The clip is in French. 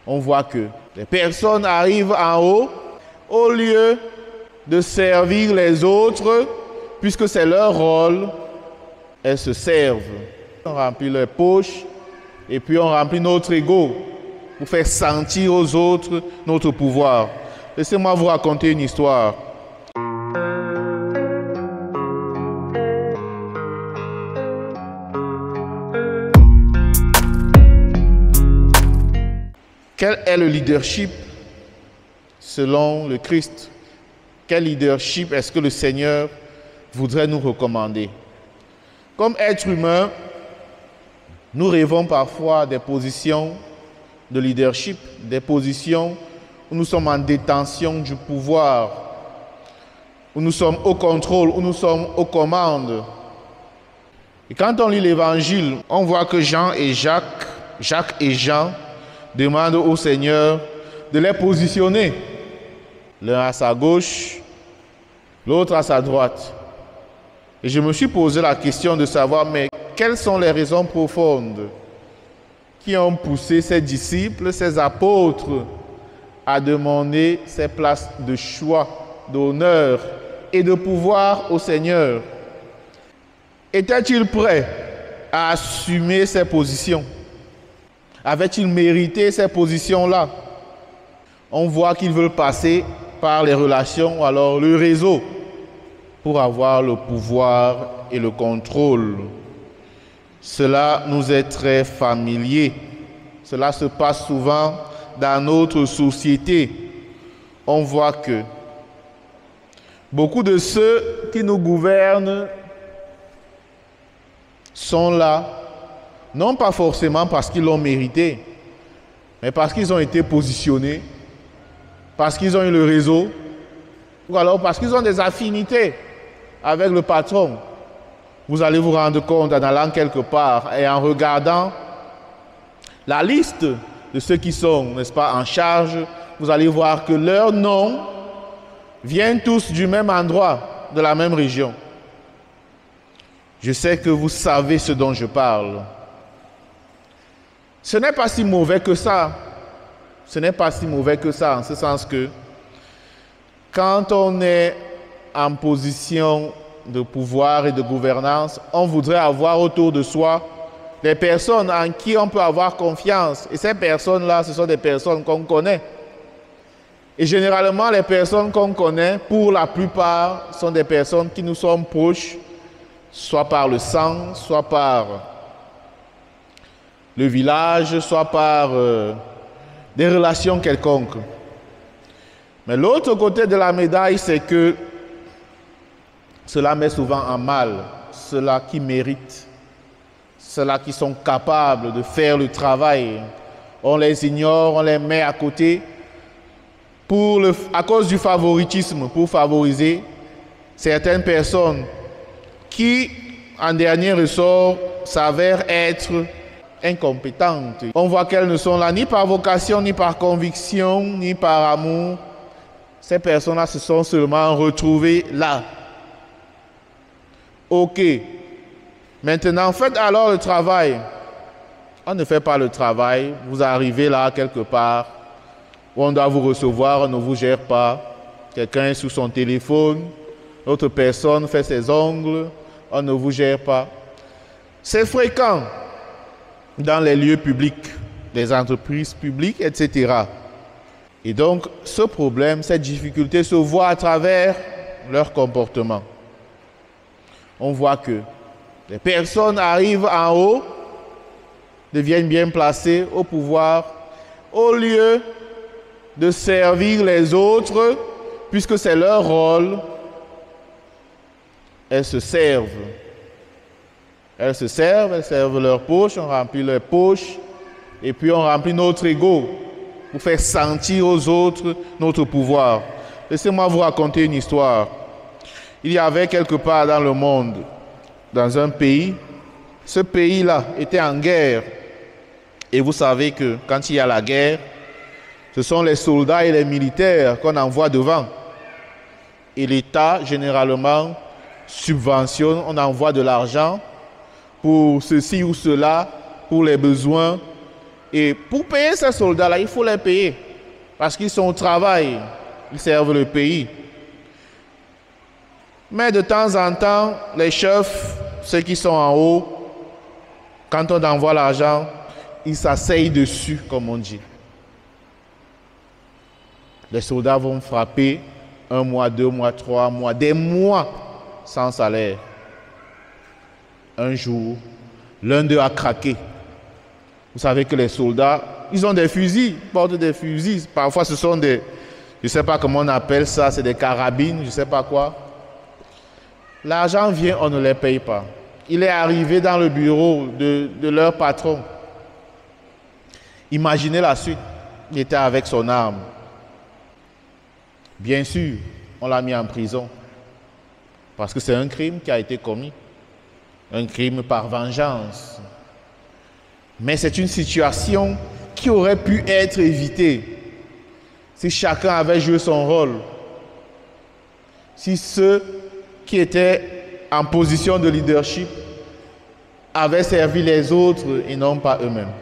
On voit que les personnes arrivent en haut au lieu de servir les autres, puisque c'est leur rôle, elles se servent. On remplit les poches et puis on remplit notre ego pour faire sentir aux autres notre pouvoir. Laissez-moi vous raconter une histoire. Quel est le leadership selon le Christ? Quel leadership est-ce que le Seigneur voudrait nous recommander? Comme êtres humains, nous rêvons parfois des positions de leadership, des positions où nous sommes en détention du pouvoir, où nous sommes au contrôle, où nous sommes aux commandes. Et quand on lit l'Évangile, on voit que Jacques et Jean demandent au Seigneur de les positionner, l'un à sa gauche, l'autre à sa droite. Et je me suis posé la question de savoir, mais quelles sont les raisons profondes qui ont poussé ces disciples, ces apôtres, à demander ces places de choix, d'honneur et de pouvoir au Seigneur? Étaient-ils prêts à assumer ces positions? Avaient-ils mérité ces positions-là? On voit qu'ils veulent passer par les relations ou alors le réseau pour avoir le pouvoir et le contrôle. Cela nous est très familier. Cela se passe souvent dans notre société. On voit que beaucoup de ceux qui nous gouvernent sont là, non pas forcément parce qu'ils l'ont mérité, mais parce qu'ils ont été positionnés, parce qu'ils ont eu le réseau, ou alors parce qu'ils ont des affinités avec le patron. Vous allez vous rendre compte en allant quelque part et en regardant la liste de ceux qui sont, n'est-ce pas, en charge, vous allez voir que leurs noms viennent tous du même endroit, de la même région. Je sais que vous savez ce dont je parle. Ce n'est pas si mauvais que ça. Ce n'est pas si mauvais que ça, en ce sens que quand on est en position de pouvoir et de gouvernance, on voudrait avoir autour de soi des personnes en qui on peut avoir confiance. Et ces personnes-là, ce sont des personnes qu'on connaît. Et généralement, les personnes qu'on connaît, pour la plupart, sont des personnes qui nous sont proches, soit par le sang, soit par le village, soit par des relations quelconques. Mais l'autre côté de la médaille, c'est que cela met souvent en mal ceux-là qui méritent, ceux-là qui sont capables de faire le travail. On les ignore, on les met à côté à cause du favoritisme, pour favoriser certaines personnes qui, en dernier ressort, s'avèrent être incompétentes. On voit qu'elles ne sont là ni par vocation, ni par conviction, ni par amour. Ces personnes-là se sont seulement retrouvées là. Ok. Maintenant, faites alors le travail. On ne fait pas le travail. Vous arrivez là quelque part où on doit vous recevoir, on ne vous gère pas. Quelqu'un est sous son téléphone, l'autre personne fait ses ongles, on ne vous gère pas. C'est fréquent dans les lieux publics, les entreprises publiques, etc. Et donc, ce problème, cette difficulté se voit à travers leur comportement. On voit que les personnes arrivent en haut, deviennent bien placées au pouvoir, au lieu de servir les autres, puisque c'est leur rôle, elles se servent. Elles se servent, elles servent leurs poches, on remplit leurs poches, et puis on remplit notre ego pour faire sentir aux autres notre pouvoir. Laissez-moi vous raconter une histoire. Il y avait quelque part dans le monde, dans un pays, ce pays-là était en guerre. Et vous savez que quand il y a la guerre, ce sont les soldats et les militaires qu'on envoie devant. Et l'État, généralement, subventionne, on envoie de l'argent pour ceci ou cela, pour les besoins Et pour payer ces soldats-là, il faut les payer. Parce qu'ils sont au travail, ils servent le pays. Mais de temps en temps, les chefs, ceux qui sont en haut, quand on envoie l'argent, ils s'asseyent dessus, comme on dit. Les soldats vont frapper 1 mois, 2 mois, 3 mois, des mois sans salaire. Un jour, l'un d'eux a craqué. Vous savez que les soldats, ils ont des fusils, ils portent des fusils. Parfois, ce sont des, je ne sais pas comment on appelle ça, c'est des carabines, je ne sais pas quoi. L'argent vient, on ne les paye pas. Il est arrivé dans le bureau de leur patron. Imaginez la suite. Il était avec son arme. Bien sûr, on l'a mis en prison. Parce que c'est un crime qui a été commis. Un crime par vengeance. Mais c'est une situation qui aurait pu être évitée si chacun avait joué son rôle. Si ceux qui étaient en position de leadership avaient servi les autres et non pas eux-mêmes.